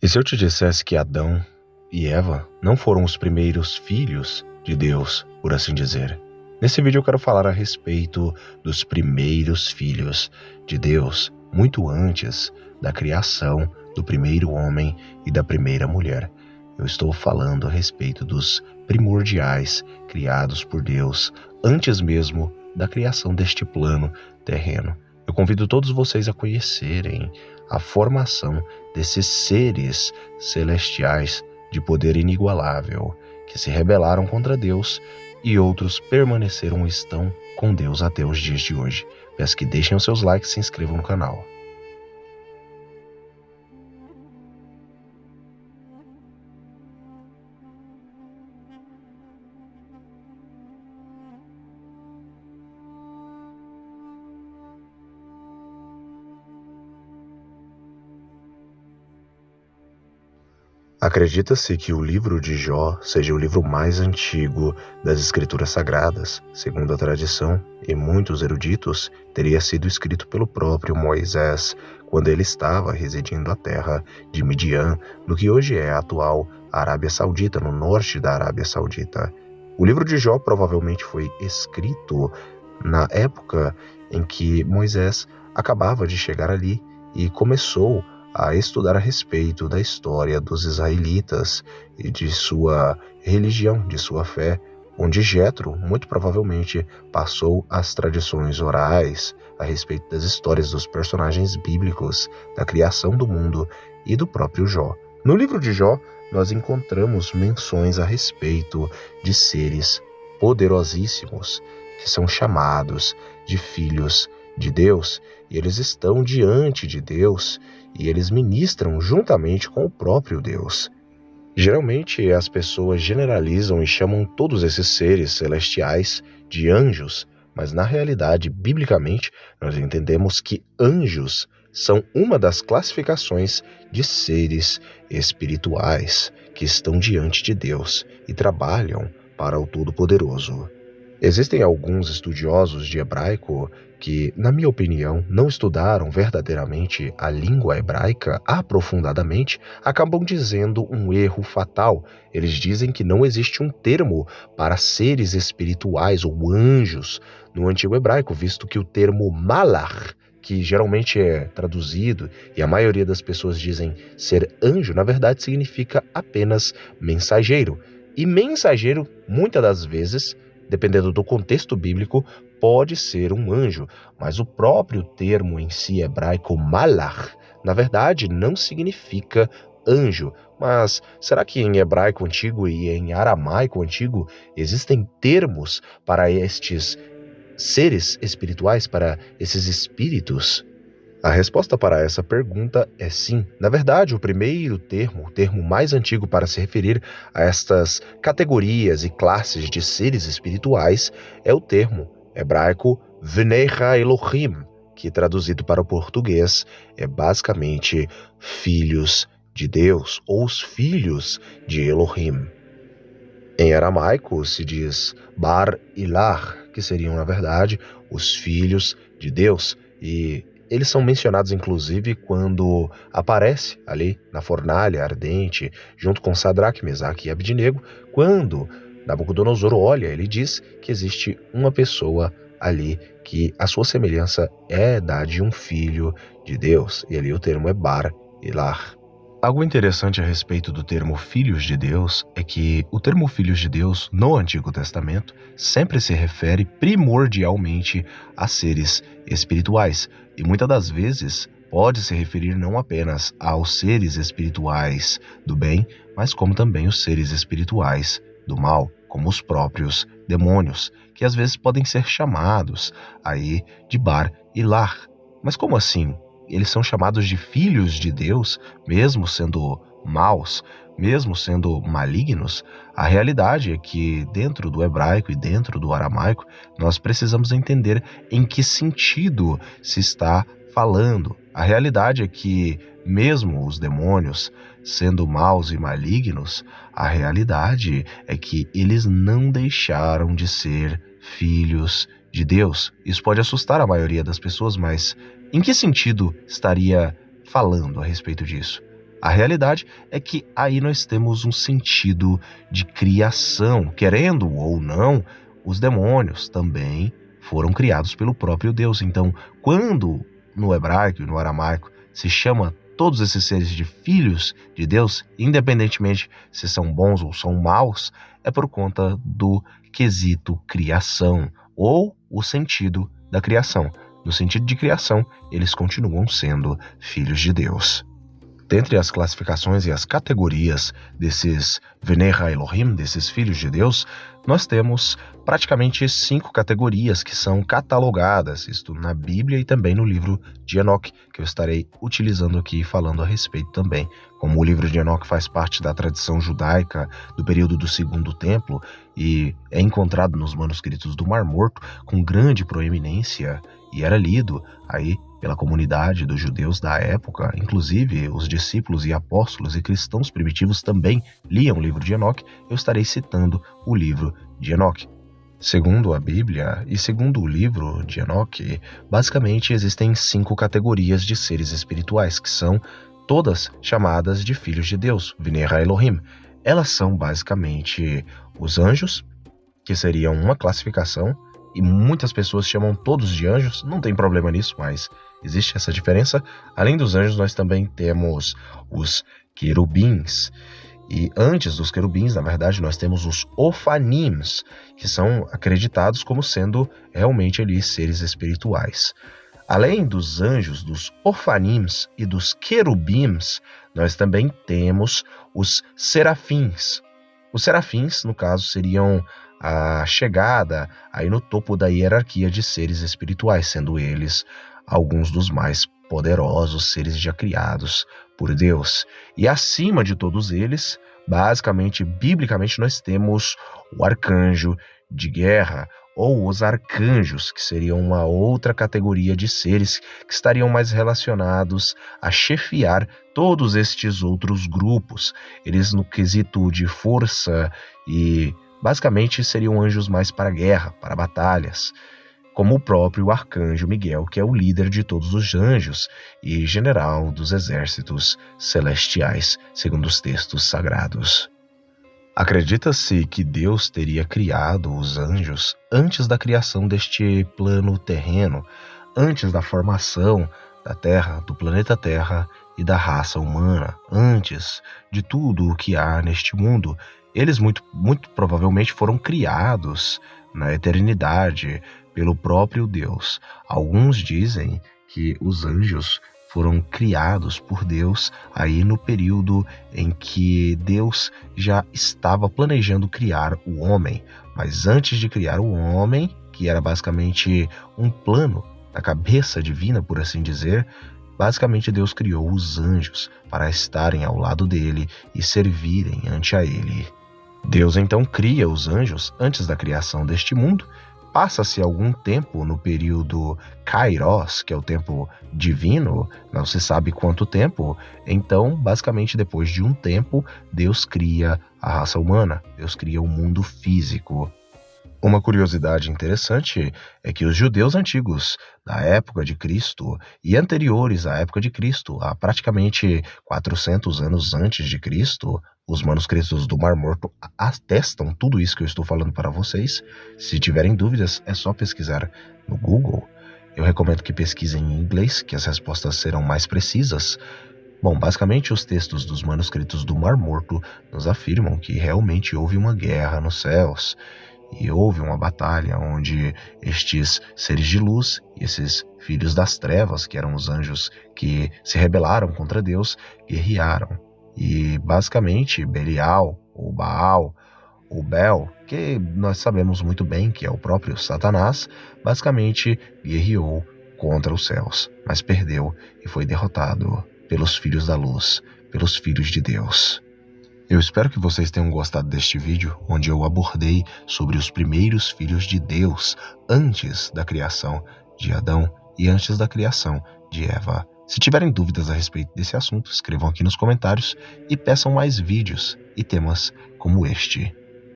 E se eu te dissesse que Adão e Eva não foram os primeiros filhos de Deus, por assim dizer? Nesse vídeo eu quero falar a respeito dos primeiros filhos de Deus, muito antes da criação do primeiro homem e da primeira mulher. Eu estou falando a respeito dos primordiais criados por Deus, antes mesmo da criação deste plano terreno. Eu convido todos vocês a conhecerem a formação desses seres celestiais de poder inigualável, que se rebelaram contra Deus e outros permaneceram e estão com Deus até os dias de hoje. Peço que deixem os seus likes e se inscrevam no canal. Acredita-se que o livro de Jó seja o livro mais antigo das escrituras sagradas. Segundo a tradição, e muitos eruditos, teria sido escrito pelo próprio Moisés, quando ele estava residindo na terra de Midian, no que hoje é a atual Arábia Saudita, no norte da Arábia Saudita. O livro de Jó provavelmente foi escrito na época em que Moisés acabava de chegar ali e começou a estudar a respeito da história dos israelitas e de sua religião, de sua fé, onde Jetro, muito provavelmente, passou as tradições orais a respeito das histórias dos personagens bíblicos, da criação do mundo e do próprio Jó. No livro de Jó, nós encontramos menções a respeito de seres poderosíssimos, que são chamados de filhos de Deus, e eles estão diante de Deus e eles ministram juntamente com o próprio Deus. Geralmente as pessoas generalizam e chamam todos esses seres celestiais de anjos, mas na realidade, biblicamente, nós entendemos que anjos são uma das classificações de seres espirituais que estão diante de Deus e trabalham para o Todo-Poderoso. Existem alguns estudiosos de hebraico que, na minha opinião, não estudaram verdadeiramente a língua hebraica aprofundadamente, acabam dizendo um erro fatal. Eles dizem que não existe um termo para seres espirituais ou anjos no antigo hebraico, visto que o termo malach, que geralmente é traduzido e a maioria das pessoas dizem ser anjo, na verdade significa apenas mensageiro. E mensageiro, muitas das vezes, dependendo do contexto bíblico, pode ser um anjo, mas o próprio termo em si hebraico malach, na verdade, não significa anjo. Mas será que em hebraico antigo e em aramaico antigo existem termos para estes seres espirituais, para esses espíritos? A resposta para essa pergunta é sim. Na verdade, o primeiro termo, o termo mais antigo para se referir a estas categorias e classes de seres espirituais, é o termo hebraico Vnei Elohim, que traduzido para o português é basicamente filhos de Deus, ou os filhos de Elohim. Em aramaico se diz Bar Ilah, que seriam, na verdade, os filhos de Deus, e eles são mencionados, inclusive, quando aparece ali na fornalha ardente, junto com Sadraque, Mesaque e Abidnego, quando Nabucodonosor olha, ele diz que existe uma pessoa ali que a sua semelhança é da de um filho de Deus, e ali o termo é Bar Ilah. Algo interessante a respeito do termo filhos de Deus é que o termo filhos de Deus no Antigo Testamento sempre se refere primordialmente a seres espirituais e muitas das vezes pode se referir não apenas aos seres espirituais do bem, mas como também os seres espirituais do mal, como os próprios demônios, que às vezes podem ser chamados aí de Bar Ilah. Mas como assim? Eles são chamados de filhos de Deus, mesmo sendo maus, mesmo sendo malignos? A realidade é que dentro do hebraico e dentro do aramaico, nós precisamos entender em que sentido se está falando. A realidade é que mesmo os demônios sendo maus e malignos, a realidade é que eles não deixaram de ser filhos de Deus. Isso pode assustar a maioria das pessoas, mas em que sentido estaria falando a respeito disso? A realidade é que aí nós temos um sentido de criação. Querendo ou não, os demônios também foram criados pelo próprio Deus. Então, quando no hebraico e no aramaico se chama todos esses seres de filhos de Deus, independentemente se são bons ou são maus, é por conta do quesito criação, ou o sentido da criação. No sentido de criação, eles continuam sendo filhos de Deus. Dentre as classificações e as categorias desses Venei Elohim, desses filhos de Deus, nós temos praticamente 5 categorias que são catalogadas, isto na Bíblia e também no livro de Enoque, que eu estarei utilizando aqui falando a respeito também. Como o livro de Enoque faz parte da tradição judaica do período do Segundo Templo e é encontrado nos manuscritos do Mar Morto com grande proeminência e era lido aí pela comunidade dos judeus da época, inclusive os discípulos e apóstolos e cristãos primitivos também liam o livro de Enoque, eu estarei citando o livro de Enoque. Segundo a Bíblia e segundo o livro de Enoque, basicamente existem 5 categorias de seres espirituais, que são todas chamadas de filhos de Deus, Venei Elohim. Elas são basicamente os anjos, que seriam uma classificação, e muitas pessoas chamam todos de anjos, não tem problema nisso, mas existe essa diferença. Além dos anjos, nós também temos os querubins. E antes dos querubins, na verdade, nós temos os ofanims, que são acreditados como sendo realmente ali seres espirituais. Além dos anjos, dos ofanims e dos querubins, nós também temos os serafins. Os serafins, no caso, seriam a chegada aí no topo da hierarquia de seres espirituais, sendo eles alguns dos mais poderosos seres já criados por Deus. E acima de todos eles, basicamente, biblicamente, nós temos o arcanjo de guerra, ou os arcanjos, que seriam uma outra categoria de seres que estariam mais relacionados a chefiar todos estes outros grupos. Eles, no quesito de força e basicamente seriam anjos mais para a guerra, para batalhas, como o próprio arcanjo Miguel, que é o líder de todos os anjos e general dos exércitos celestiais, segundo os textos sagrados. Acredita-se que Deus teria criado os anjos antes da criação deste plano terreno, antes da formação da Terra, do planeta Terra e da raça humana, antes de tudo o que há neste mundo. Eles muito provavelmente foram criados na eternidade pelo próprio Deus. Alguns dizem que os anjos foram criados por Deus aí no período em que Deus já estava planejando criar o homem. Mas antes de criar o homem, que era basicamente um plano da cabeça divina, por assim dizer, basicamente Deus criou os anjos para estarem ao lado dele e servirem ante a ele. Deus então cria os anjos antes da criação deste mundo. Passa-se algum tempo no período Kairos, que é o tempo divino, não se sabe quanto tempo. Então, basicamente, depois de um tempo, Deus cria a raça humana, Deus cria o mundo físico. Uma curiosidade interessante é que os judeus antigos da época de Cristo e anteriores à época de Cristo, há praticamente 400 anos antes de Cristo, os manuscritos do Mar Morto atestam tudo isso que eu estou falando para vocês. Se tiverem dúvidas, é só pesquisar no Google. Eu recomendo que pesquisem em inglês, que as respostas serão mais precisas. Bom, basicamente os textos dos manuscritos do Mar Morto nos afirmam que realmente houve uma guerra nos céus. E houve uma batalha onde estes seres de luz, esses filhos das trevas, que eram os anjos que se rebelaram contra Deus, guerrearam. E basicamente Belial, ou Baal, ou Bel, que nós sabemos muito bem que é o próprio Satanás, basicamente guerreou contra os céus, mas perdeu e foi derrotado pelos filhos da luz, pelos filhos de Deus. Eu espero que vocês tenham gostado deste vídeo, onde eu abordei sobre os primeiros filhos de Deus antes da criação de Adão e antes da criação de Eva. Se tiverem dúvidas a respeito desse assunto, escrevam aqui nos comentários e peçam mais vídeos e temas como este.